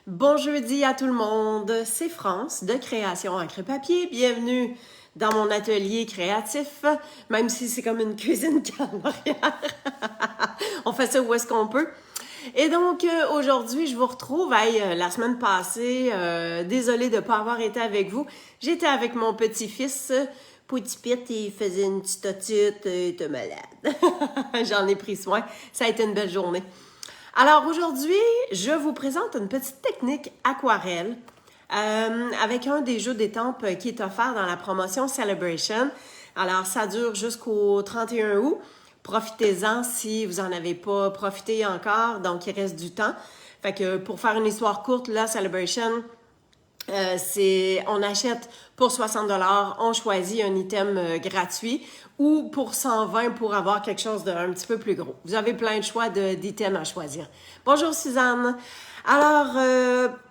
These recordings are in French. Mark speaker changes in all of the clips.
Speaker 1: Bon jeudi à tout le monde, c'est France de Création Encre Papier. Bienvenue dans mon atelier créatif, même si c'est comme une cuisine qui est en arrière. On fait ça où est-ce qu'on peut. Et donc, aujourd'hui, je vous retrouve. La semaine passée, désolée de ne pas avoir été avec vous. J'étais avec mon petit-fils. Petit Pete, il faisait une petite otite, il était malade. J'en ai pris soin. Ça a été une belle journée. Alors aujourd'hui, je vous présente une petite technique aquarelle avec un des jeux d'étampes qui est offert dans la promotion Celebration. Alors ça dure jusqu'au 31 août. Profitez-en si vous n'en avez pas profité encore, donc il reste du temps. Fait que pour faire une histoire courte, la Celebration, on achète pour 60 $, on choisit un item gratuit ou pour 120 pour avoir quelque chose d'un petit peu plus gros. Vous avez plein de choix d'items à choisir. Bonjour Suzanne. Alors,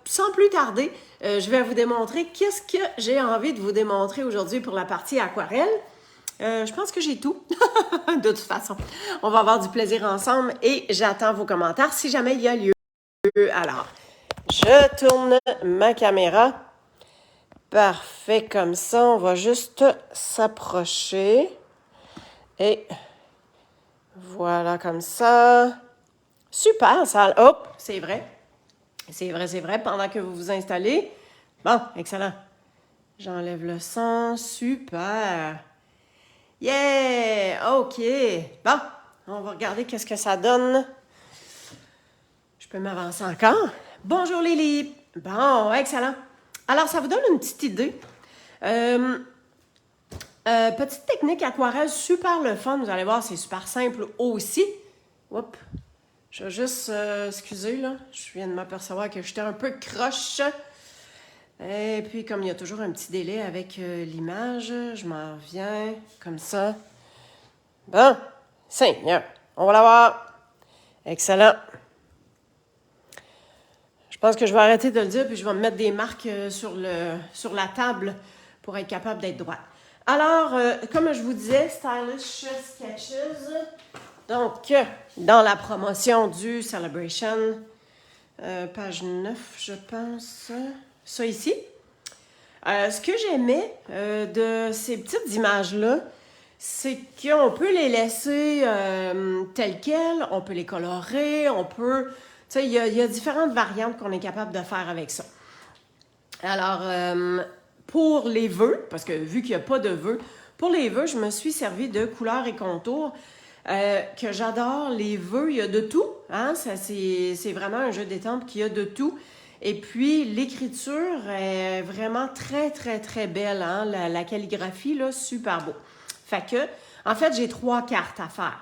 Speaker 1: sans plus tarder, je vais vous démontrer qu'est-ce que j'ai envie de vous démontrer aujourd'hui pour la partie aquarelle. Je pense que j'ai tout. De toute façon, on va avoir du plaisir ensemble et j'attends vos commentaires si jamais il y a lieu. Alors, je tourne ma caméra. Parfait, comme ça, on va juste s'approcher. Et voilà, comme ça. Super, ça... Hop, c'est vrai. C'est vrai, pendant que vous vous installez. Bon, excellent. J'enlève le son. Super. Yeah! OK. Bon, on va regarder qu'est-ce que ça donne. Je peux m'avancer encore. Bonjour Lily. Bon, excellent. Alors, ça vous donne une petite idée. Petite technique aquarelle, super le fun. Vous allez voir, c'est super simple aussi. Oups. Je vais juste... excusez, là. Je viens de m'apercevoir que j'étais un peu croche. Et puis, comme il y a toujours un petit délai avec l'image, je m'en reviens comme ça. Bon, Seigneur, on va la voir. Excellent. Je pense que je vais arrêter de le dire, puis je vais me mettre des marques sur la table pour être capable d'être droite. Alors, comme je vous disais, Stylish Sketches, donc dans la promotion du Celebration, page 9, je pense, ça ici. Ce que j'aimais de ces petites images-là, c'est qu'on peut les laisser telles quelles, on peut les colorer, on peut... Tu sais, il y a différentes variantes qu'on est capable de faire avec ça. Alors, pour les vœux, parce que vu qu'il n'y a pas de vœux, pour les vœux, je me suis servi de couleurs et contours que j'adore. Les vœux, il y a de tout. Hein? C'est vraiment un jeu d'étampes qui a de tout. Et puis, l'écriture est vraiment très, très, très belle. Hein? La calligraphie, là, super beau. Fait que, en fait, j'ai 3 cartes à faire.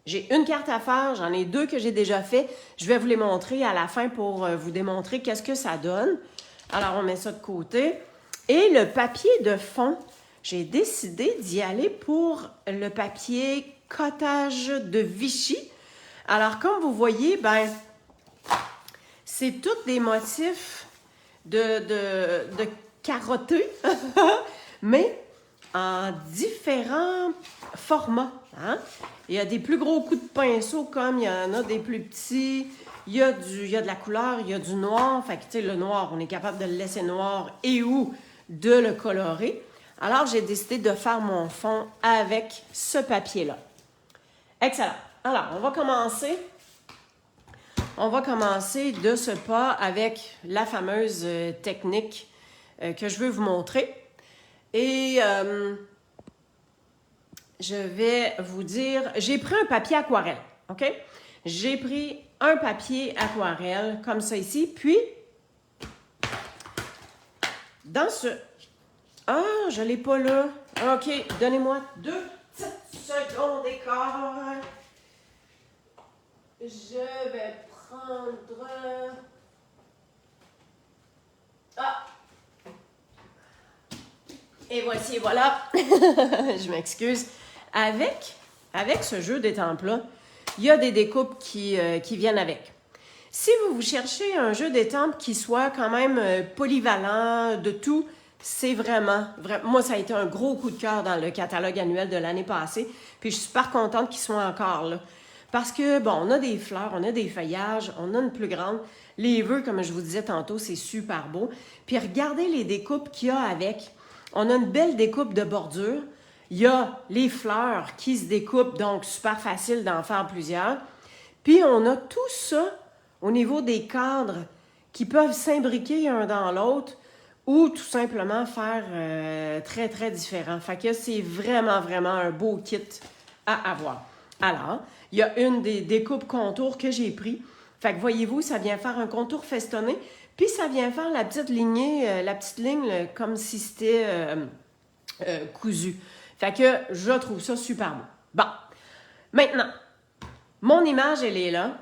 Speaker 1: J'ai une carte à faire, j'en ai 2 que j'ai déjà fait. Je vais vous les montrer à la fin pour vous démontrer qu'est-ce que ça donne. Alors, on met ça de côté. Et le papier de fond, j'ai décidé d'y aller pour le papier cottage de Vichy. Alors, comme vous voyez, ben, c'est tous des motifs de carottés, mais en différents formats. Hein? Il y a des plus gros coups de pinceau comme il y en a des plus petits. Il y a de la couleur, il y a du noir. Fait que, tu sais, le noir, on est capable de le laisser noir et ou de le colorer. Alors, j'ai décidé de faire mon fond avec ce papier-là. Excellent. Alors, on va commencer. On va commencer de ce pas avec la fameuse technique que je veux vous montrer. Et je vais vous dire, j'ai pris un papier aquarelle, OK? J'ai pris un papier aquarelle comme ça ici, puis dans ce... Ah, je ne l'ai pas là. OK, donnez-moi 2 petites secondes d'écart. Je vais prendre... Ah! Et voici, et voilà. Je m'excuse. Avec ce jeu d'étampes-là, il y a des découpes qui viennent avec. Si vous cherchez un jeu d'étampes qui soit quand même polyvalent de tout, c'est vraiment... Moi, ça a été un gros coup de cœur dans le catalogue annuel de l'année passée. Puis je suis super contente qu'ils soient encore là. Parce que, bon, on a des fleurs, on a des feuillages, on a une plus grande. Les vœux, comme je vous disais tantôt, c'est super beau. Puis regardez les découpes qu'il y a avec. On a une belle découpe de bordure. Il y a les fleurs qui se découpent, donc super facile d'en faire plusieurs. Puis on a tout ça au niveau des cadres qui peuvent s'imbriquer un dans l'autre ou tout simplement faire très, très différent. Fait que c'est vraiment, vraiment un beau kit à avoir. Alors, il y a une des découpes contours que j'ai pris. Fait que voyez-vous, ça vient faire un contour festonné, puis ça vient faire la petite lignée, la petite ligne comme si c'était cousu. Fait que je trouve ça super beau. Bon, maintenant, mon image, elle est là.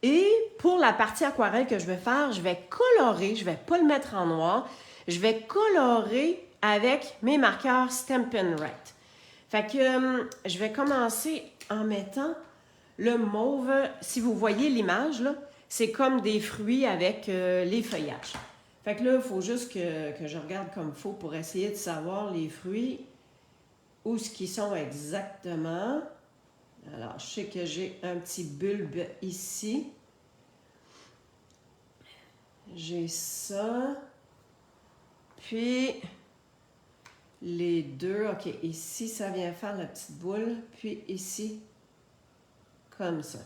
Speaker 1: Et pour la partie aquarelle que je vais faire, je vais colorer, je ne vais pas le mettre en noir, je vais colorer avec mes marqueurs Stampin' Right. Fait que je vais commencer en mettant le mauve. Si vous voyez l'image, là, c'est comme des fruits avec les feuillages. Fait que là, il faut juste que je regarde comme il faut pour essayer de savoir les fruits, où ce qu'ils sont exactement. Alors, je sais que j'ai un petit bulbe ici. J'ai ça. Puis, les deux. OK, ici, ça vient faire la petite boule. Puis ici, comme ça.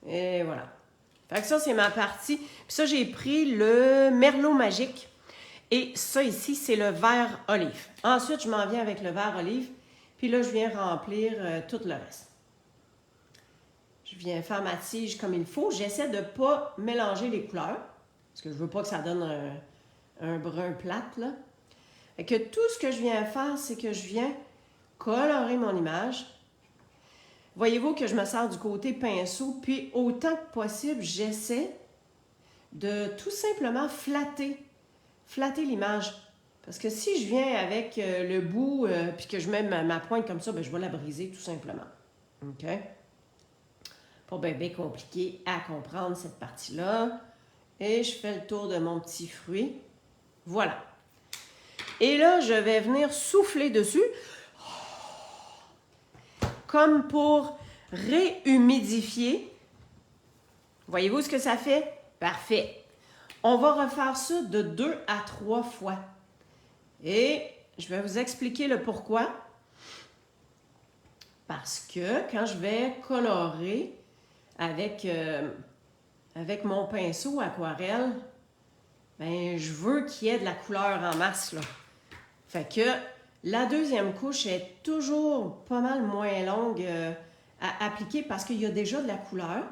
Speaker 1: Et voilà. Fait que ça, c'est ma partie. Puis ça, j'ai pris le merlot magique. Et ça ici, c'est le vert olive. Ensuite, je m'en viens avec le vert olive. Puis là, je viens remplir tout le reste. Je viens faire ma tige comme il faut. J'essaie de ne pas mélanger les couleurs. Parce que je ne veux pas que ça donne un brun plate, là. Fait que tout ce que je viens faire, c'est que je viens colorer mon image. Voyez-vous que je me sers du côté pinceau. Puis autant que possible, j'essaie de tout simplement flatter l'image. Parce que si je viens avec le bout puis que je mets ma pointe comme ça, ben, je vais la briser tout simplement. OK? Pas bien compliqué à comprendre cette partie-là. Et je fais le tour de mon petit fruit. Voilà. Et là, je vais venir souffler dessus. Comme pour réhumidifier. Voyez-vous ce que ça fait? Parfait. On va refaire ça de 2 à 3 fois. Et je vais vous expliquer le pourquoi. Parce que quand je vais colorer avec mon pinceau aquarelle, ben je veux qu'il y ait de la couleur en masse, là. Fait que la deuxième couche est toujours pas mal moins longue à appliquer parce qu'il y a déjà de la couleur.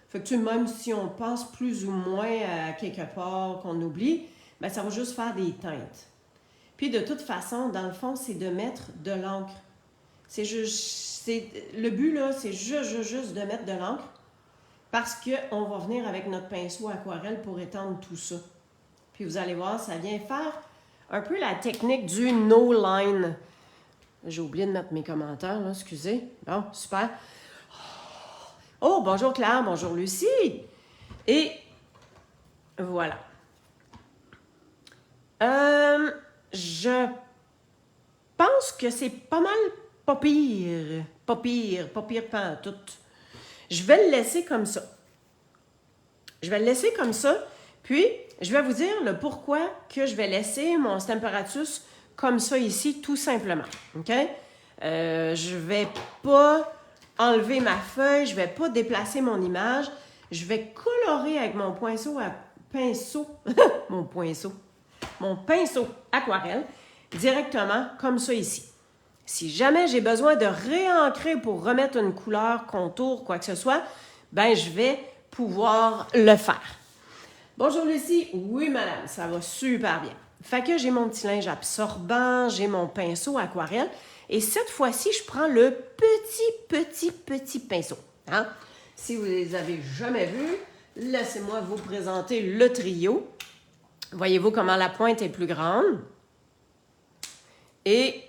Speaker 1: Fait que même si on passe plus ou moins à quelque part qu'on oublie, ben ça va juste faire des teintes. Puis de toute façon, dans le fond, c'est de mettre de l'encre. Le but, là, c'est juste de mettre de l'encre parce qu'on va venir avec notre pinceau aquarelle pour étendre tout ça. Puis vous allez voir, ça vient faire un peu la technique du no line. J'ai oublié de mettre mes commentaires, là, excusez. Bon, super. Oh, bonjour Claire, bonjour Lucie. Et voilà. Je pense que c'est pas mal pas pire pas tout. Je vais le laisser comme ça. Puis je vais vous dire le pourquoi que je vais laisser mon Stamparatus comme ça ici, tout simplement. OK? Je vais pas enlever ma feuille, je vais pas déplacer mon image. Je vais colorer avec mon pinceau mon pinceau aquarelle directement comme ça ici. Si jamais j'ai besoin de réancrer pour remettre une couleur, contour, quoi que ce soit, ben je vais pouvoir le faire. Bonjour Lucie. Oui madame, ça va super bien. Fait que j'ai mon petit linge absorbant, j'ai mon pinceau aquarelle et cette fois-ci, je prends le petit pinceau. Hein? Si vous ne les avez jamais vus, laissez-moi vous présenter le trio. Voyez-vous comment la pointe est plus grande? Et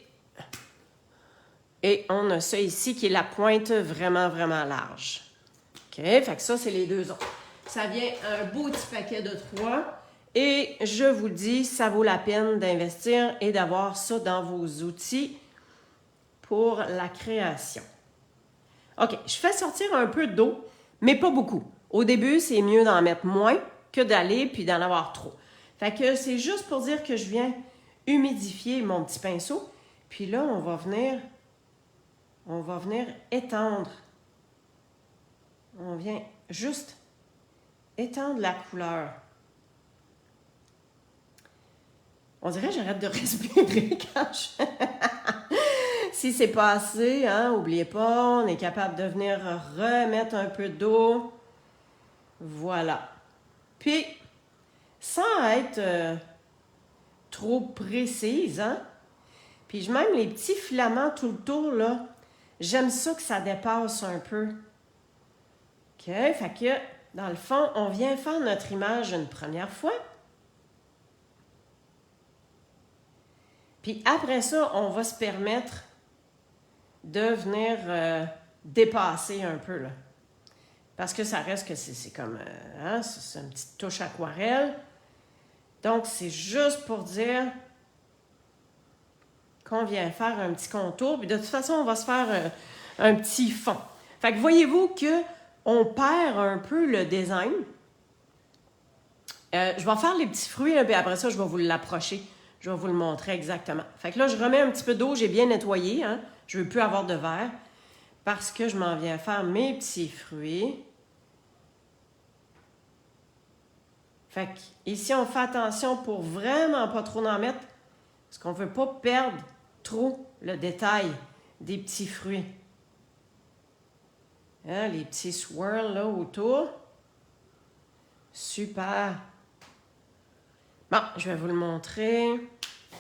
Speaker 1: on a ça ici qui est la pointe vraiment, vraiment large. OK? Fait que ça, c'est les deux autres. Ça vient un beau petit paquet de 3. Et je vous dis, ça vaut la peine d'investir et d'avoir ça dans vos outils pour la création. OK, je fais sortir un peu d'eau, mais pas beaucoup. Au début, c'est mieux d'en mettre moins que d'aller puis d'en avoir trop. Fait que c'est juste pour dire que je viens humidifier mon petit pinceau. Puis là, on va venir étendre. On vient juste étendre la couleur. On dirait que j'arrête de respirer quand je... Si c'est pas assez, hein, n'oubliez pas, on est capable de venir remettre un peu d'eau. Voilà. Puis, sans être trop précise, hein, puis même les petits filaments tout le tour, là, j'aime ça que ça dépasse un peu. OK, fait que, dans le fond, on vient faire notre image une première fois. Puis après ça, on va se permettre de venir dépasser un peu, là. Parce que ça reste que c'est comme, hein, c'est une petite touche aquarelle. Donc, c'est juste pour dire qu'on vient faire un petit contour. Puis de toute façon, on va se faire un petit fond. Fait que voyez-vous qu'on perd un peu le design. Je vais faire les petits fruits, là, puis après ça, je vais vous l'approcher. Je vais vous le montrer exactement. Fait que là, je remets un petit peu d'eau. J'ai bien nettoyé, hein. Je ne veux plus avoir de verre parce que je m'en viens faire mes petits fruits. Fait que ici, on fait attention pour vraiment pas trop en mettre parce qu'on ne veut pas perdre trop le détail des petits fruits. Hein, les petits swirls là autour. Super. Bon, je vais vous le montrer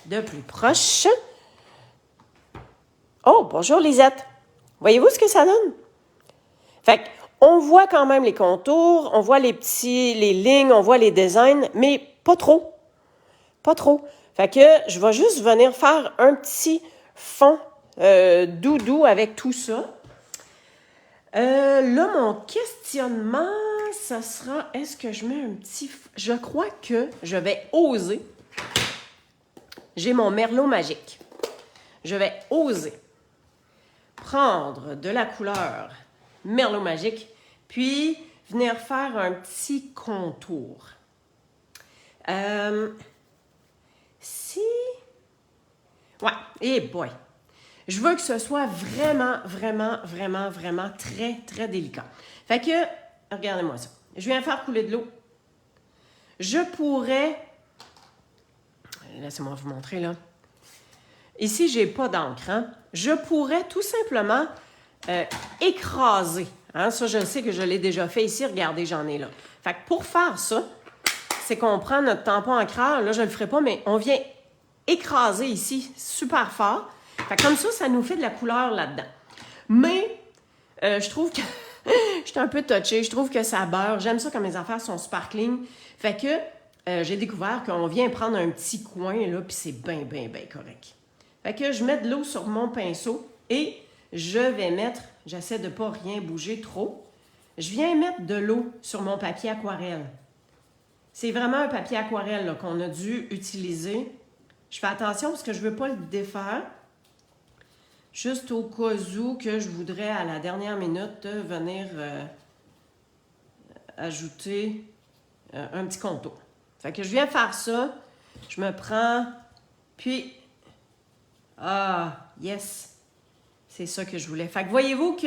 Speaker 1: de plus proche. Oh, bonjour Lisette. Voyez-vous ce que ça donne? Fait qu'on voit quand même les contours, on voit les lignes, on voit les designs, mais pas trop. Pas trop. Fait que je vais juste venir faire un petit fond doudou avec tout ça. Là, mon questionnement, ça sera, est-ce que je mets un petit... Je crois que je vais oser. J'ai mon merlot magique. Je vais oser prendre de la couleur merlot magique, puis venir faire un petit contour. Si... Ouais, et boy! Je veux que ce soit vraiment, vraiment, vraiment, vraiment très, très délicat. Fait que, regardez-moi ça. Je viens faire couler de l'eau. Je pourrais... Laissez-moi vous montrer, là. Ici, je n'ai pas d'encre. Hein? Je pourrais tout simplement écraser. Hein? Ça, je sais que je l'ai déjà fait ici. Regardez, j'en ai là. Fait que pour faire ça, c'est qu'on prend notre tampon encreur. Là, je ne le ferai pas, mais on vient écraser ici super fort. Fait que comme ça nous fait de la couleur là-dedans. Mais, je trouve que... je suis un peu touchée. Je trouve que ça beurre. J'aime ça quand mes affaires sont sparkling. Fait que j'ai découvert qu'on vient prendre un petit coin, là, puis c'est bien, bien, bien correct. Fait que je mets de l'eau sur mon pinceau et je vais mettre, j'essaie de ne pas rien bouger trop, je viens mettre de l'eau sur mon papier aquarelle. C'est vraiment un papier aquarelle qu'on a dû utiliser. Je fais attention parce que je ne veux pas le défaire. Juste au cas où que je voudrais à la dernière minute venir ajouter un petit contour. Fait que je viens faire ça, je me prends, puis... Ah, yes! C'est ça que je voulais. Fait que voyez-vous que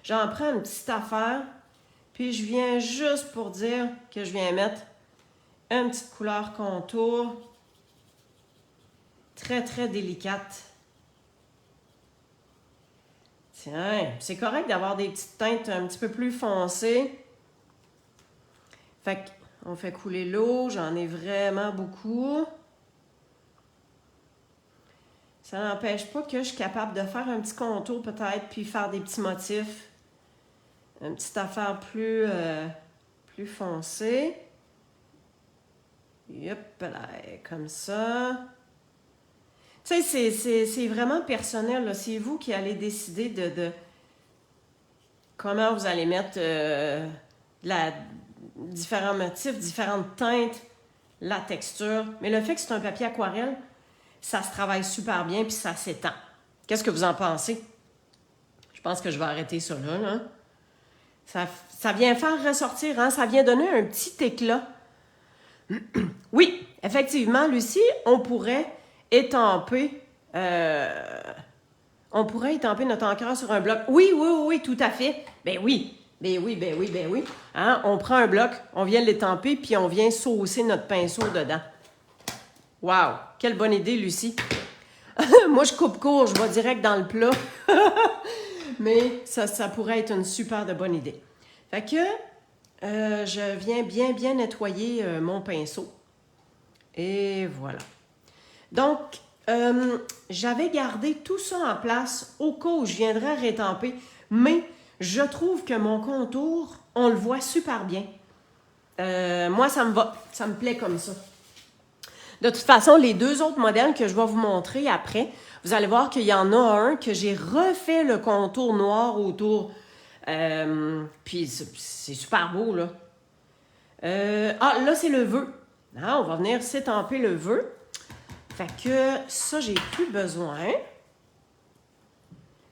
Speaker 1: j'en prends une petite affaire, puis je viens juste pour dire que je viens mettre une petite couleur contour très, très délicate. Tiens, c'est correct d'avoir des petites teintes un petit peu plus foncées. Fait qu'on fait couler l'eau, j'en ai vraiment beaucoup. Ça n'empêche pas que je suis capable de faire un petit contour peut-être, puis faire des petits motifs. Une petite affaire plus foncée. Yep, là, comme ça. Tu sais, c'est vraiment personnel, là. C'est vous qui allez décider de comment vous allez mettre différents motifs, différentes teintes, la texture. Mais le fait que c'est un papier aquarelle, ça se travaille super bien puis ça s'étend. Qu'est-ce que vous en pensez? Je pense que je vais arrêter ça là. Ça vient faire ressortir, hein? Ça vient donner un petit éclat. Oui, effectivement, Lucie, on pourrait étamper notre encreur sur un bloc. Oui, tout à fait. Ben oui. Hein? On prend un bloc, on vient l'étamper, puis on vient saucer notre pinceau dedans. Wow! Quelle bonne idée, Lucie. Moi, je coupe court, je vais direct dans le plat. Mais ça pourrait être une super de bonne idée. Fait que je viens bien nettoyer mon pinceau. Et voilà. Donc, j'avais gardé tout ça en place au cas où je viendrais rétamper, mais je trouve que mon contour, on le voit super bien. Moi, ça me va. Ça me plaît comme ça. De toute façon, les deux autres modèles que je vais vous montrer après, vous allez voir qu'il y en a un que j'ai refait le contour noir autour. Puis c'est super beau, là. Là, c'est le vœu. Ah, on va venir s'étamper le vœu. Fait que ça, j'ai plus besoin.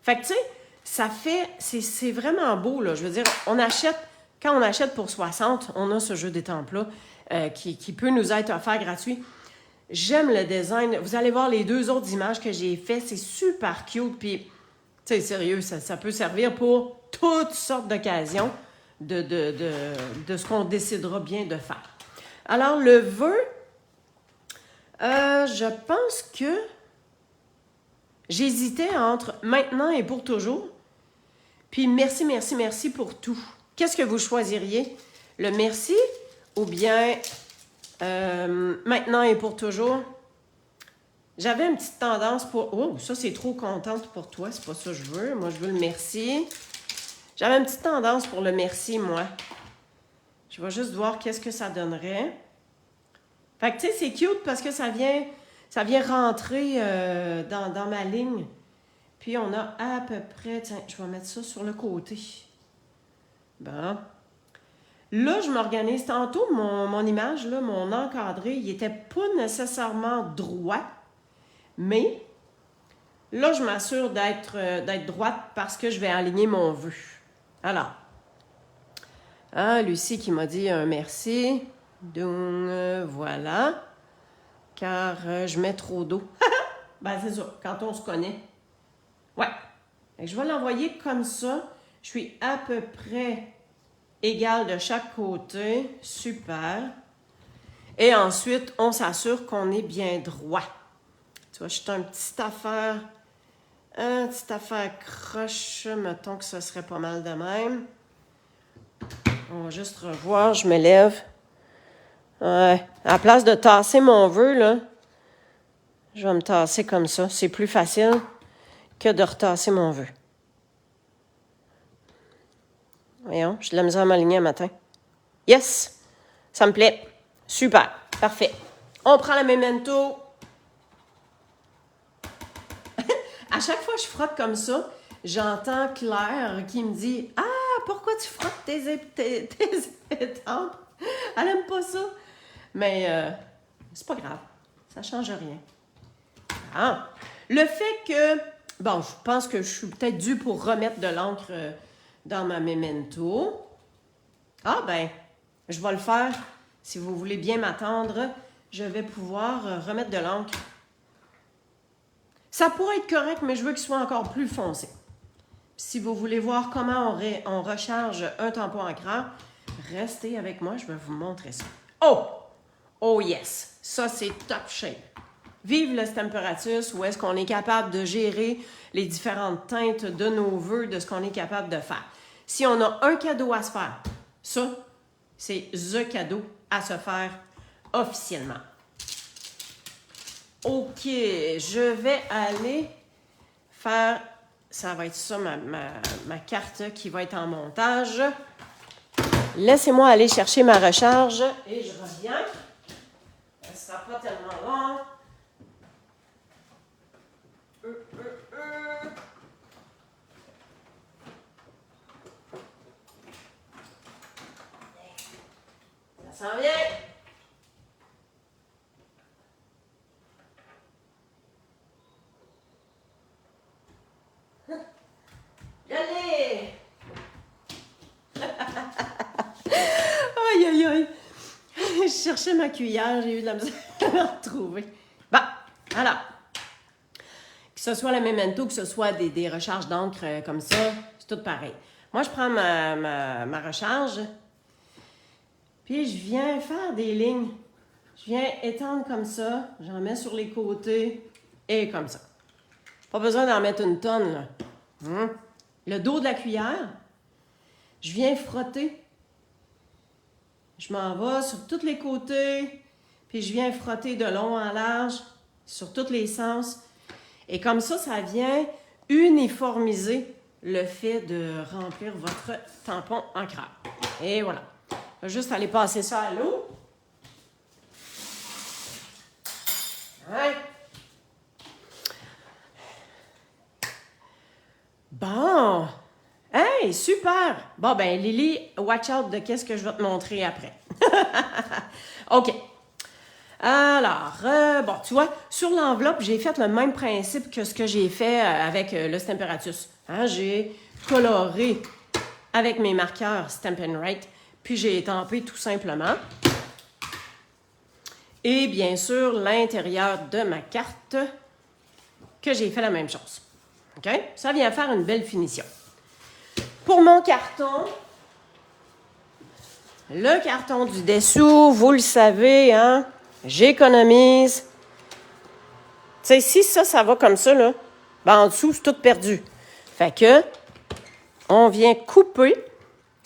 Speaker 1: Fait que, tu sais, ça fait... C'est vraiment beau, là. Je veux dire, quand on achète pour 60, on a ce jeu d'étampe-là qui peut nous être offert gratuit. J'aime le design. Vous allez voir les deux autres images que j'ai faites. C'est super cute. Puis, tu sais, sérieux, ça peut servir pour toutes sortes d'occasions de ce qu'on décidera bien de faire. Alors, le vœu, je pense que j'hésitais entre maintenant et pour toujours. Puis, merci pour tout. Qu'est-ce que vous choisiriez? Le merci ou bien maintenant et pour toujours? J'avais une petite tendance pour... Oh, ça, c'est trop contente pour toi. C'est pas ça que je veux. Moi, je veux le merci. J'avais une petite tendance pour le merci, moi. Je vais juste voir qu'est-ce que ça donnerait. Fait que, tu sais, c'est cute parce que ça vient rentrer dans ma ligne. Puis, on a à peu près... Tiens, je vais mettre ça sur le côté. Bon. Là, je m'organise. Tantôt, mon image, là, mon encadré, il n'était pas nécessairement droit. Mais là, je m'assure d'être droite parce que je vais aligner mon vœu. Alors, Lucie qui m'a dit un merci. Donc, voilà. Car je mets trop d'eau. Ben, c'est ça, quand on se connaît. Ouais. Je vais l'envoyer comme ça. Je suis à peu près égale de chaque côté. Super. Et ensuite, on s'assure qu'on est bien droit. Tu vois, je suis un petit affaire croche. Mettons que ce serait pas mal de même. On va juste revoir, je me lève. Ouais. À la place de tasser mon vœu, là, je vais me tasser comme ça. C'est plus facile que de retasser mon vœu. Voyons, j'ai de la misère à m'aligner un matin. Yes! Ça me plaît. Super. Parfait. On prend le memento. À chaque fois que je frotte comme ça, j'entends Claire qui me dit « Ah, pourquoi tu frottes tes étampes? » Elle aime pas ça. Mais c'est pas grave. Ça change rien. Ah. Le fait que... Bon, je pense que je suis peut-être due pour remettre de l'encre dans ma memento. Ah ben, je vais le faire. Si vous voulez bien m'attendre, je vais pouvoir remettre de l'encre. Ça pourrait être correct, mais je veux qu'il soit encore plus foncé. Si vous voulez voir comment on recharge un tampon encreur, restez avec moi, je vais vous montrer ça. Oh! Oh yes! Ça, c'est top shape. Vive le Stemperatus, où est-ce qu'on est capable de gérer les différentes teintes de nos vœux, de ce qu'on est capable de faire. Si on a un cadeau à se faire, ça, c'est the cadeau à se faire officiellement. OK, je vais aller faire... Ça va être ça, ma carte qui va être en montage. Laissez-moi aller chercher ma recharge et je reviens. Ça ne sera pas tellement long. Ça s'en vient. Je l'ai! Je cherchais ma cuillère, j'ai eu de la misère à la retrouver. Bon, alors, que ce soit la Memento, que ce soit des recharges d'encre comme ça, c'est tout pareil. Moi, je prends ma recharge, puis je viens faire des lignes. Je viens étendre comme ça, j'en mets sur les côtés et comme ça. Pas besoin d'en mettre une tonne, là. Le dos de la cuillère, je viens frotter. Je m'en vais sur tous les côtés, puis je viens frotter de long en large, sur tous les sens. Et comme ça vient uniformiser le fait de remplir votre tampon ancrage. Et voilà. Je vais juste aller passer ça à l'eau. Ouais. Bon. Hey, super! Bon, ben, Lily, watch out de qu'est-ce que je vais te montrer après. OK. Alors, bon, tu vois, sur l'enveloppe, j'ai fait le même principe que ce que j'ai fait avec le Stamparatus. Hein, j'ai coloré avec mes marqueurs Stampin' Right, puis j'ai étampé tout simplement. Et bien sûr, l'intérieur de ma carte, que j'ai fait la même chose. OK? Ça vient faire une belle finition. Pour mon carton, le carton du dessous, vous le savez, hein, j'économise. Tu sais, si ça va comme ça, là, ben en dessous, c'est tout perdu. Fait que, on vient couper.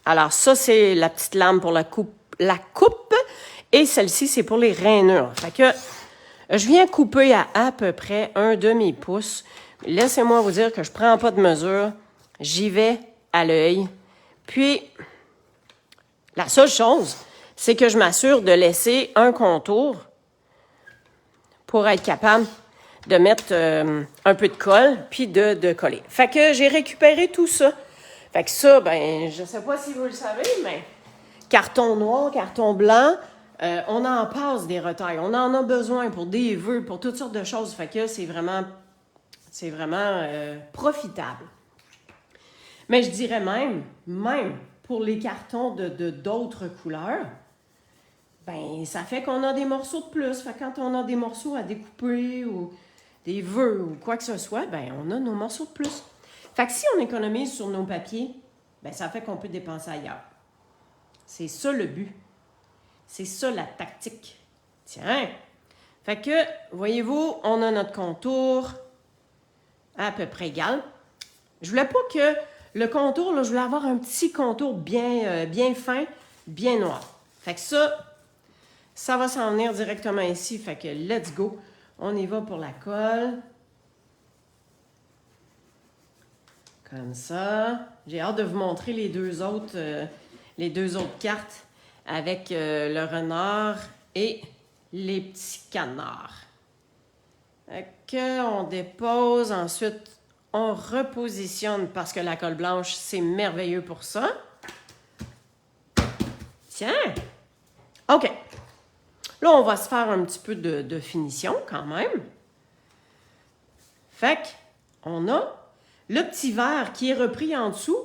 Speaker 1: Alors ça, c'est la petite lame pour la coupe. Et celle-ci, c'est pour les rainures. Fait que, je viens couper à peu près un demi-pouce. Laissez-moi vous dire que je prends pas de mesure. J'y vais à l'œil. Puis, la seule chose, c'est que je m'assure de laisser un contour pour être capable de mettre un peu de colle, puis de coller. Fait que j'ai récupéré tout ça. Fait que ça, ben, je sais pas si vous le savez, mais carton noir, carton blanc, on en passe des retailles. On en a besoin pour des vœux, pour toutes sortes de choses. Fait que c'est vraiment profitable. Mais je dirais même pour les cartons de d'autres couleurs, ben ça fait qu'on a des morceaux de plus. Fait que quand on a des morceaux à découper ou des vœux ou quoi que ce soit, ben on a nos morceaux de plus. Fait que si on économise sur nos papiers, ben ça fait qu'on peut dépenser ailleurs. C'est ça le but. C'est ça la tactique. Tiens! Fait que, voyez-vous, on a notre contour à peu près égal. Je voulais pas que le contour, là, je voulais avoir un petit contour bien fin, bien noir. Fait que ça va s'en venir directement ici. Fait que let's go. On y va pour la colle. Comme ça. J'ai hâte de vous montrer les deux autres cartes avec le renard et les petits canards. Fait que on dépose, ensuite on repositionne parce que la colle blanche, c'est merveilleux pour ça. Tiens! OK. Là, on va se faire un petit peu de finition quand même. Fait qu'on a le petit vert qui est repris en dessous.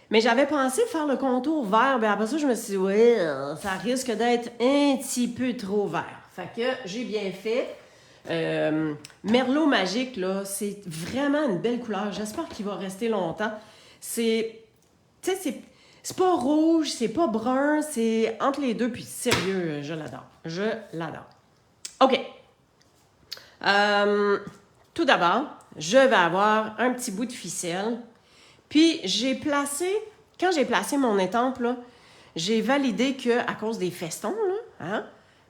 Speaker 1: Mais j'avais pensé faire le contour vert. Mais après ça, je me suis dit, ouais, ça risque d'être un petit peu trop vert. Fait que j'ai bien fait. Merlot magique, là, c'est vraiment une belle couleur. J'espère qu'il va rester longtemps. C'est pas rouge, c'est pas brun, c'est entre les deux. Puis sérieux, je l'adore. Je l'adore. OK. Tout d'abord, je vais avoir un petit bout de ficelle. Puis quand j'ai placé mon étampe, là, j'ai validé qu'à cause des festons, là, hein,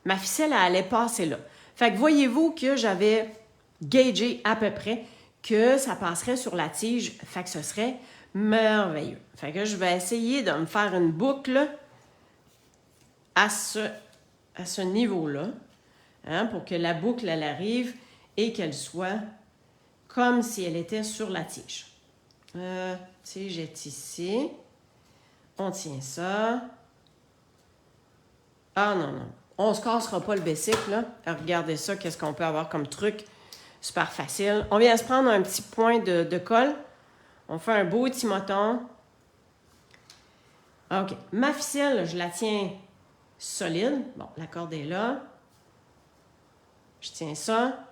Speaker 1: ma ficelle elle allait passer là. Fait que voyez-vous que j'avais gagé à peu près que ça passerait sur la tige. Fait que ce serait merveilleux. Fait que je vais essayer de me faire une boucle à ce niveau-là, hein, pour que la boucle, elle arrive et qu'elle soit comme si elle était sur la tige. Tige est ici. On tient ça. Ah non, non. On ne se cassera pas le bicycle, là. Regardez ça, qu'est-ce qu'on peut avoir comme truc. Super facile. On vient se prendre un petit point de colle. On fait un beau timoton. OK. Ma ficelle, je la tiens solide. Bon, la corde est là. Je tiens ça.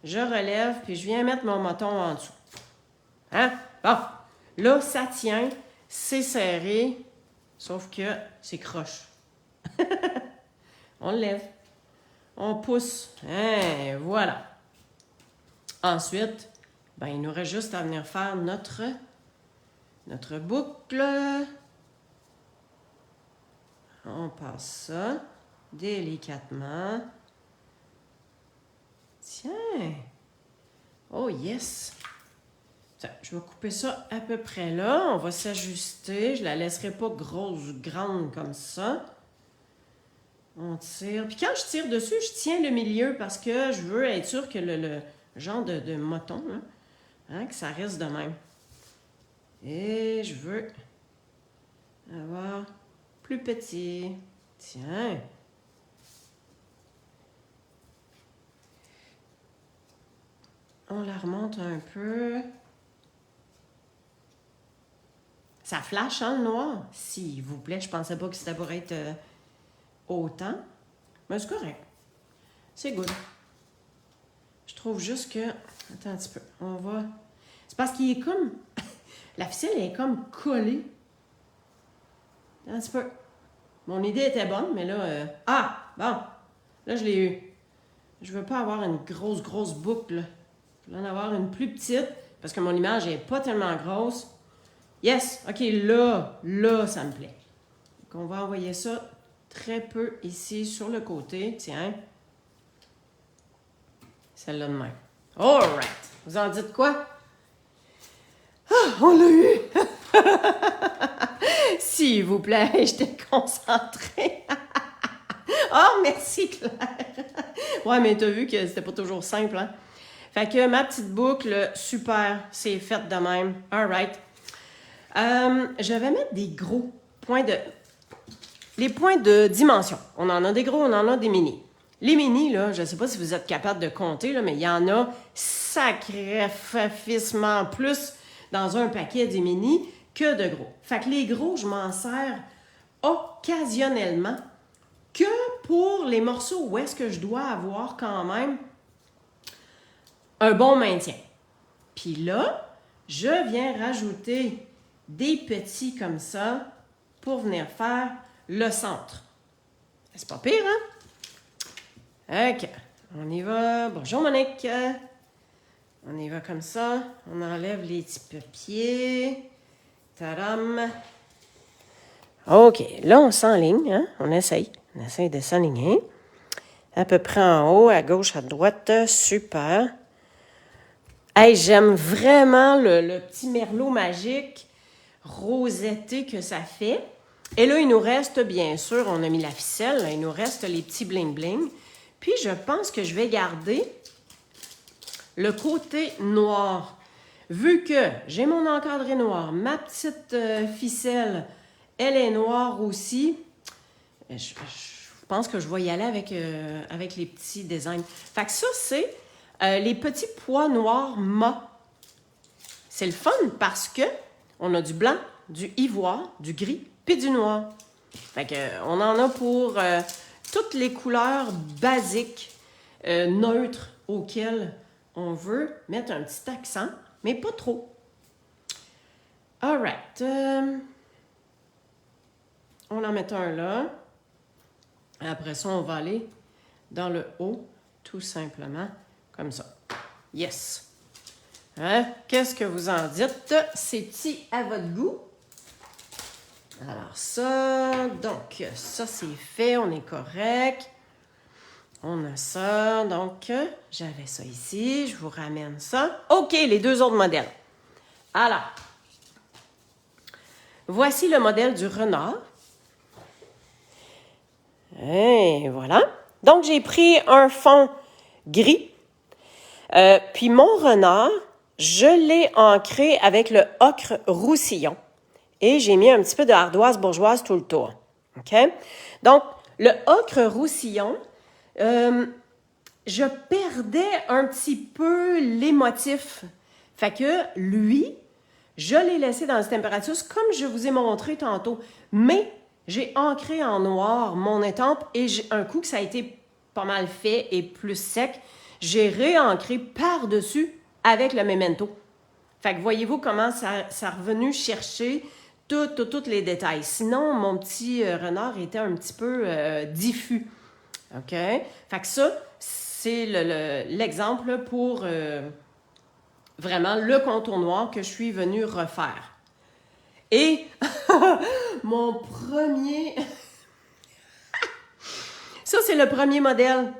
Speaker 1: Je relève, puis je viens mettre mon moton en dessous. Hein? Bon, là, ça tient. C'est serré. Sauf que c'est croche. On le lève. On pousse. Hein, voilà. Ensuite, ben, il nous reste juste à venir faire notre boucle. On passe ça délicatement. Tiens! Oh yes! Tiens, je vais couper ça à peu près là. On va s'ajuster. Je la laisserai pas grosse, grande comme ça. On tire. Puis quand je tire dessus, je tiens le milieu parce que je veux être sûr que le genre de moton, hein, que ça reste de même. Et je veux avoir plus petit. Tiens! On la remonte un peu. Ça flash, hein, le noir? S'il vous plaît, je pensais pas que ça pourrait être autant. Mais c'est correct. C'est good. Je trouve juste que... Attends un petit peu. On va... C'est parce qu'il est comme... La ficelle est comme collée. Un petit peu. Mon idée était bonne, mais là... Ah! Bon! Là, je l'ai eu. Je veux pas avoir une grosse boucle. Je veux en avoir une plus petite, parce que mon image n'est pas tellement grosse. Yes! OK, là, ça me plaît. Donc, on va envoyer ça très peu ici sur le côté. Tiens. Celle-là de même. All right. Vous en dites quoi? Ah, on l'a eu! S'il vous plaît, j'étais concentrée. Oh, merci Claire! Ouais, mais t'as vu que c'était pas toujours simple, hein? Fait que ma petite boucle, super, c'est fait de même. All right. Je vais mettre des gros points de... Les points de dimension. On en a des gros, on en a des mini. Les mini, là, je ne sais pas si vous êtes capable de compter, là, mais il y en a sacrificement plus dans un paquet des mini que de gros. Fait que les gros, je m'en sers occasionnellement que pour les morceaux où est-ce que je dois avoir quand même un bon maintien. Puis là, je viens rajouter des petits comme ça pour venir faire le centre. C'est pas pire, hein? OK. On y va. Bonjour, Monique. On y va comme ça. On enlève les petits papiers. Tadam. OK. Là, on s'enligne, hein? On essaye. On essaye de s'aligner. À peu près en haut, à gauche, à droite. Super. Hey, j'aime vraiment le petit merlot magique rosetté que ça fait. Et là, il nous reste, bien sûr, on a mis la ficelle, là, il nous reste les petits bling-bling. Puis, je pense que je vais garder le côté noir. Vu que j'ai mon encadré noir, ma petite ficelle, elle est noire aussi, je pense que je vais y aller avec les petits designs. Fait que ça, c'est les petits pois noirs mat. C'est le fun parce que on a du blanc, du ivoire, du gris, puis du noir. Fait que on en a pour toutes les couleurs basiques, neutres, auxquelles on veut mettre un petit accent, mais pas trop. All right. On en met un là. Après ça, on va aller dans le haut, tout simplement, comme ça. Yes! Hein? Qu'est-ce que vous en dites? C'est petit à votre goût. Alors ça, donc ça c'est fait, on est correct. On a ça, donc j'avais ça ici, je vous ramène ça. OK, les deux autres modèles. Alors, voici le modèle du renard. Et voilà. Donc, j'ai pris un fond gris. Puis mon renard, je l'ai ancré avec le ocre roussillon. Et j'ai mis un petit peu de ardoise bourgeoise tout le tour. OK? Donc, le ocre roussillon, je perdais un petit peu les motifs. Fait que lui, je l'ai laissé dans le température comme je vous ai montré tantôt. Mais j'ai ancré en noir mon étampe et un coup que ça a été pas mal fait et plus sec, j'ai réancré par-dessus avec le memento. Fait que voyez-vous comment ça est revenu chercher tous les détails. Sinon, mon petit renard était un petit peu diffus. OK? Fait que ça, c'est l'exemple pour vraiment le contour noir que je suis venue refaire. Et mon premier... Ça, c'est le premier modèle.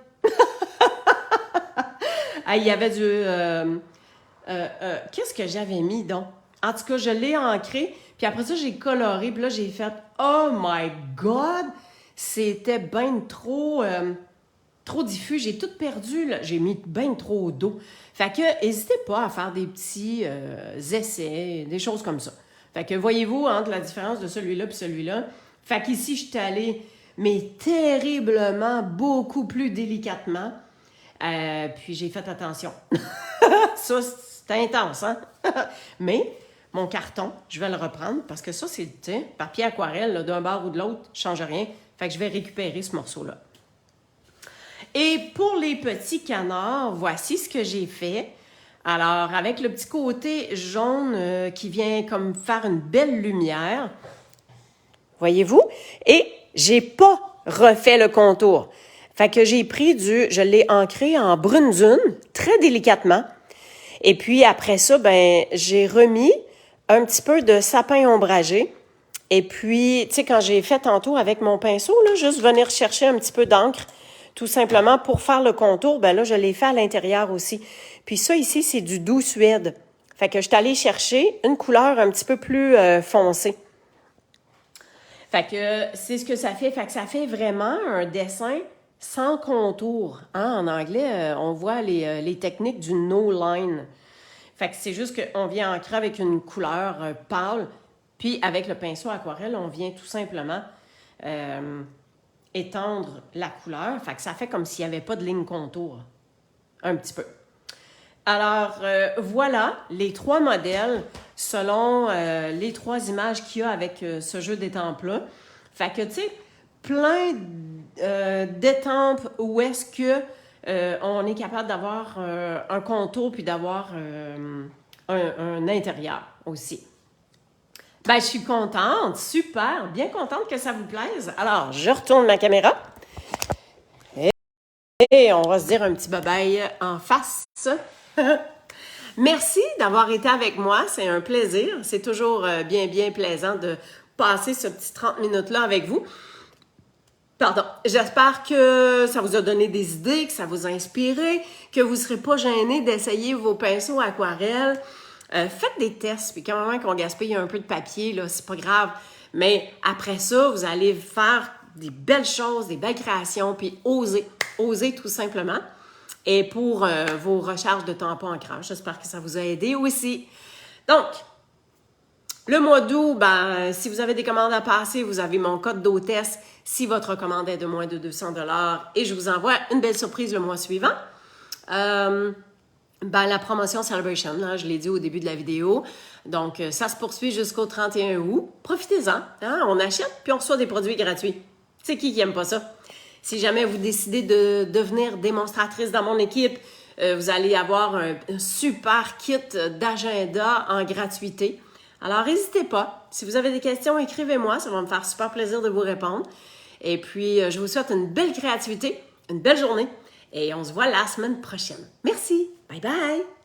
Speaker 1: Il y avait du... qu'est-ce que j'avais mis donc? En tout cas, je l'ai ancré, puis après ça, j'ai coloré, puis là, j'ai fait « Oh my God! » C'était bien trop diffus. J'ai tout perdu, là. J'ai mis bien trop d'eau. Fait que, n'hésitez pas à faire des petits essais, des choses comme ça. Fait que, voyez-vous, entre la différence de celui-là et celui-là. Fait qu'ici, je suis allée, mais terriblement, beaucoup plus délicatement. Puis j'ai fait attention. Ça, c'est intense, hein? Mais mon carton, je vais le reprendre parce que ça, c'est papier aquarelle, d'un bord ou de l'autre, ne change rien. Fait que je vais récupérer ce morceau-là. Et pour les petits canards, voici ce que j'ai fait. Alors, avec le petit côté jaune qui vient comme faire une belle lumière, voyez-vous? Et j'ai pas refait le contour. Fait que j'ai pris je l'ai ancré en brune dune, très délicatement. Et puis après ça, j'ai remis un petit peu de sapin ombragé. Et puis, tu sais, quand j'ai fait tantôt avec mon pinceau, là, juste venir chercher un petit peu d'encre, tout simplement pour faire le contour, là, je l'ai fait à l'intérieur aussi. Puis ça, ici, c'est du doux suède. Fait que je suis allée chercher une couleur un petit peu plus foncée. Fait que c'est ce que ça fait. Fait que ça fait vraiment un dessin sans contour. Hein? En anglais, on voit les techniques du no-line. Fait que c'est juste qu'on vient ancrer avec une couleur pâle, puis avec le pinceau aquarelle, on vient tout simplement étendre la couleur. Fait que ça fait comme s'il n'y avait pas de ligne contour. Un petit peu. Alors, voilà les 3 modèles selon les 3 images qu'il y a avec ce jeu d'étampes-là. Fait que, tu sais, plein d'étampes où est-ce que on est capable d'avoir un contour puis d'avoir un intérieur aussi. Je suis contente, super, bien contente que ça vous plaise. Alors, je retourne ma caméra. Et on va se dire un petit bye-bye en face. Merci d'avoir été avec moi, c'est un plaisir. C'est toujours bien plaisant de passer ce petit 30 minutes-là avec vous. Pardon, j'espère que ça vous a donné des idées, que ça vous a inspiré, que vous ne serez pas gênés d'essayer vos pinceaux aquarelles. Faites des tests, puis quand même qu'on gaspille un peu de papier, là, c'est pas grave. Mais après ça, vous allez faire des belles choses, des belles créations, puis oser tout simplement. Et pour vos recherches de tampons ancrage, j'espère que ça vous a aidé aussi. Donc, le mois d'août, si vous avez des commandes à passer, vous avez mon code d'hôtesse si votre commande est de moins de 200 $ et je vous envoie une belle surprise le mois suivant. La promotion Celebration, là, je l'ai dit au début de la vidéo. Donc, ça se poursuit jusqu'au 31 août. Profitez-en. Hein? On achète puis on reçoit des produits gratuits. C'est qui n'aime pas ça? Si jamais vous décidez de devenir démonstratrice dans mon équipe, vous allez avoir un super kit d'agenda en gratuité. Alors, n'hésitez pas. Si vous avez des questions, écrivez-moi. Ça va me faire super plaisir de vous répondre. Et puis, je vous souhaite une belle créativité, une belle journée. Et on se voit la semaine prochaine. Merci. Bye bye.